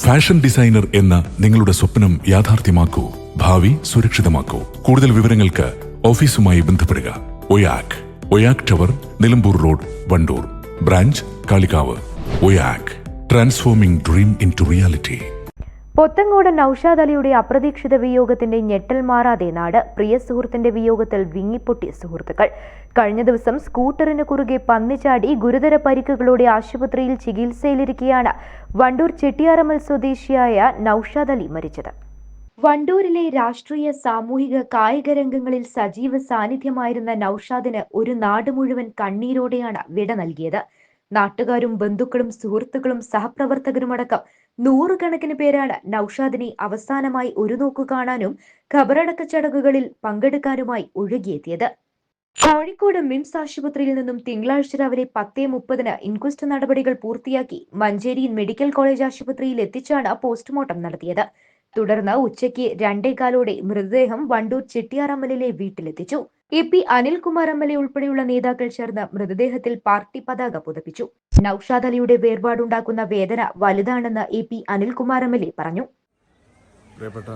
Fashion designer എന്ന നിങ്ങളുടെ സ്വപ്നം യാഥാർത്ഥ്യമാക്കൂ. ഭാവി സുരക്ഷിതമാക്കൂ. കൂടുതൽ വിവരങ്ങൾക്ക് ഓഫീസുമായി ബന്ധപ്പെടുക. Oyak tower, Nilambur road, Wandoor. Branch Kalikavu. Oyak, transforming dream into reality. Pothencode Naushad അലിയുടെ അപ്രതീക്ഷിത വിയോഗത്തിന്റെ ഞെട്ടൽ മാറാതെ നാട്. പ്രിയ സുഹൃത്തിന്റെ വിയോഗത്തിൽ വിങ്ങിപ്പൊട്ടി സുഹൃത്തുക്കൾ. കഴിഞ്ഞ ദിവസം സ്കൂട്ടറിന് കുറുകെ പന്നിച്ചാടി ഗുരുതര പരിക്കുകളോടെ ആശുപത്രിയിൽ ചികിത്സയിലിരിക്കെയാണ് വണ്ടൂർ ചെട്ടിയാറമ്മൽ സ്വദേശിയായ നൌഷാദ് അലി മരിച്ചത്. വണ്ടൂരിലെ രാഷ്ട്രീയ, സാമൂഹിക, കായിക രംഗങ്ങളിൽ സജീവ സാന്നിധ്യമായിരുന്ന നൌഷാദിന് ഒരു നാട് മുഴുവൻ കണ്ണീരോടെയാണ് വിട നൽകിയത്. നാട്ടുകാരും ബന്ധുക്കളും സുഹൃത്തുക്കളും സഹപ്രവർത്തകരുമടക്കം നൂറുകണക്കിന് പേരാണ് നൌഷാദിനെ അവസാനമായി ഒരു നോക്കു കാണാനും ഖബറടക്ക ചടങ്ങുകളിൽ പങ്കെടുക്കാനുമായി ഒഴുകിയെത്തിയത്. കോഴിക്കോട് മിംസ് ആശുപത്രിയിൽ നിന്നും തിങ്കളാഴ്ച രാവിലെ 10:30 ഇൻക്വസ്റ്റ് നടപടികൾ പൂർത്തിയാക്കി മഞ്ചേരി മെഡിക്കൽ കോളേജ് ആശുപത്രിയിൽ എത്തിച്ചാണ് പോസ്റ്റ്മോർട്ടം നടത്തിയത്. തുടർന്ന് ഉച്ചയ്ക്ക് 2:15 മൃതദേഹം വണ്ടൂർ ചെട്ടിയാറമ്മലിലെ വീട്ടിലെത്തിച്ചു. AP അനിൽകുമാർ MLA ഉൾപ്പെടെയുള്ള നേതാക്കൾ ചേർന്ന് മൃതദേഹത്തിൽ പാർട്ടി പതാക പുതപ്പിച്ചു. നൌഷാദ് അലിയുടെ വേർപാടുണ്ടാക്കുന്ന വേദന വലുതാണെന്ന് AP അനിൽകുമാർ MLA പറഞ്ഞു. പ്രിയപ്പെട്ട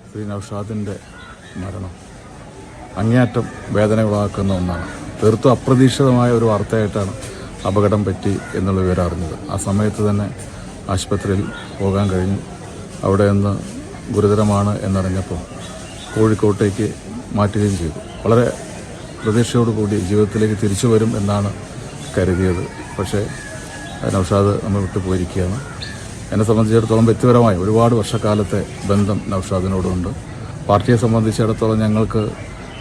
ശ്രീ നൌഷാദിന്റെ മരണം അങ്ങേയറ്റം വേദന ഉളവാക്കുന്ന ഒന്നാണ്. തീർത്തും അപ്രതീക്ഷിതമായ ഒരു വാർത്തയായിട്ടാണ് അപകടം പറ്റി എന്നുള്ള വിവരം അറിഞ്ഞത്. ആ സമയത്ത് തന്നെ ആശുപത്രിയിൽ പോകാൻ കഴിഞ്ഞു. അവിടെ നിന്ന് ഗുരുതരമാണ് എന്നറിഞ്ഞപ്പോൾ കോഴിക്കോട്ടേക്ക് മാറ്റുകയും ചെയ്തു. വളരെ പ്രതീക്ഷയോടുകൂടി ജീവിതത്തിലേക്ക് തിരിച്ചു വരും എന്നാണ് കരുതിയത്. പക്ഷേ നൌഷാദ് നമ്മൾ വിട്ടുപോയിരിക്കുകയാണ്. എന്നെ സംബന്ധിച്ചിടത്തോളം വ്യക്തിപരമായി ഒരുപാട് വർഷക്കാലത്തെ ബന്ധം നൌഷാദിനോടുണ്ട്. പാർട്ടിയെ സംബന്ധിച്ചിടത്തോളം ഞങ്ങൾക്ക്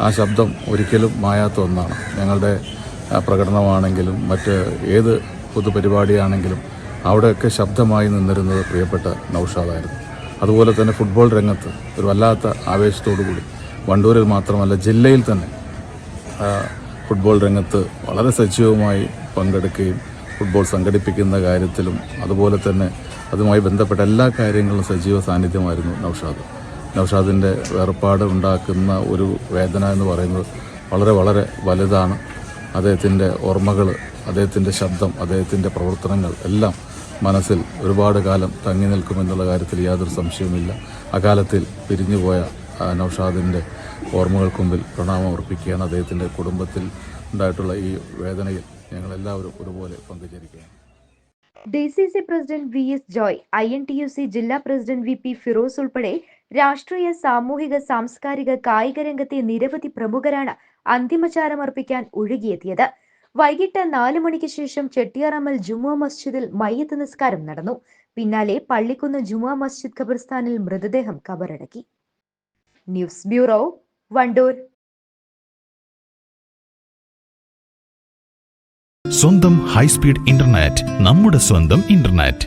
ആ ശബ്ദം ഒരിക്കലും മായാത്ത ഒന്നാണ്. ഞങ്ങളുടെ പ്രകടനമാണെങ്കിലും മറ്റ് ഏത് പൊതുപരിപാടിയാണെങ്കിലും അവിടെയൊക്കെ ശബ്ദമായി നിന്നിരുന്നത് പ്രിയപ്പെട്ട നൌഷാദായിരുന്നു. അതുപോലെ തന്നെ ഫുട്ബോൾ രംഗത്ത് ഒരു വല്ലാത്ത ആവേശത്തോടുകൂടി വണ്ടൂരിൽ മാത്രമല്ല ജില്ലയിൽ തന്നെ ഫുട്ബോൾ രംഗത്ത് വളരെ സജീവമായി പങ്കെടുക്കുകയും ഫുട്ബോൾ സംഘടിപ്പിക്കുന്ന കാര്യത്തിലും അതുപോലെ തന്നെ അതുമായി ബന്ധപ്പെട്ട എല്ലാ കാര്യങ്ങളിലും സജീവ സാന്നിധ്യമായിരുന്നു നൌഷാദ്. നൌഷാദിൻ്റെ വേർപാട് ഉണ്ടാക്കുന്ന ഒരു വേദന എന്ന് പറയുന്നത് വളരെ വളരെ വലുതാണ്. അദ്ദേഹത്തിൻ്റെ ഓർമ്മകൾ, അദ്ദേഹത്തിൻ്റെ ശബ്ദം, അദ്ദേഹത്തിൻ്റെ പ്രവർത്തനങ്ങൾ എല്ലാം മനസ്സിൽ ഒരുപാട് കാലം തങ്ങി നിൽക്കുമെന്നുള്ള കാര്യത്തിൽ യാതൊരു സംശയവുമില്ല. അകാലത്തിൽ പിരിഞ്ഞുപോയ നൌഷാദിൻ്റെ ഓർമ്മകൾക്ക് മുമ്പിൽ പ്രണാമം അർപ്പിക്കുകയാണ്. അദ്ദേഹത്തിൻ്റെ കുടുംബത്തിൽ ഉണ്ടായിട്ടുള്ള ഈ വേദനയിൽ ഞങ്ങളെല്ലാവരും ഒരുപോലെ പങ്കുചേരുകയാണ്. DCC president VS Joy, INTUC ജില്ലാ പ്രസിഡന്റ് VP ഫിറോസ് ഉൾപ്പെടെ രാഷ്ട്രീയ, സാമൂഹിക, സാംസ്കാരിക, കായിക രംഗത്തെ നിരവധി പ്രമുഖരാണ് അന്തിമചാരമർപ്പിക്കാൻ ഒഴുകിയെത്തിയത്. വൈകിട്ട് 4 മണിക്ക് ശേഷം ചെട്ടിയാറമ്മൽ ജുമുഅ മസ്ജിദിൽ മയ്യിത്ത് നിസ്കാരം നടന്നു. പിന്നാലെ പള്ളിക്കുന്ന് ജുമുഅ മസ്ജിദ് ഖബർസ്ഥാനിൽ മൃതദേഹം കബറടക്കി. News bureau, Wandoor. സ്വന്തം ഹൈസ്പീഡ് ഇന്റർനെറ്റ്, നമ്മുടെ സ്വന്തം ഇന്റർനെറ്റ്.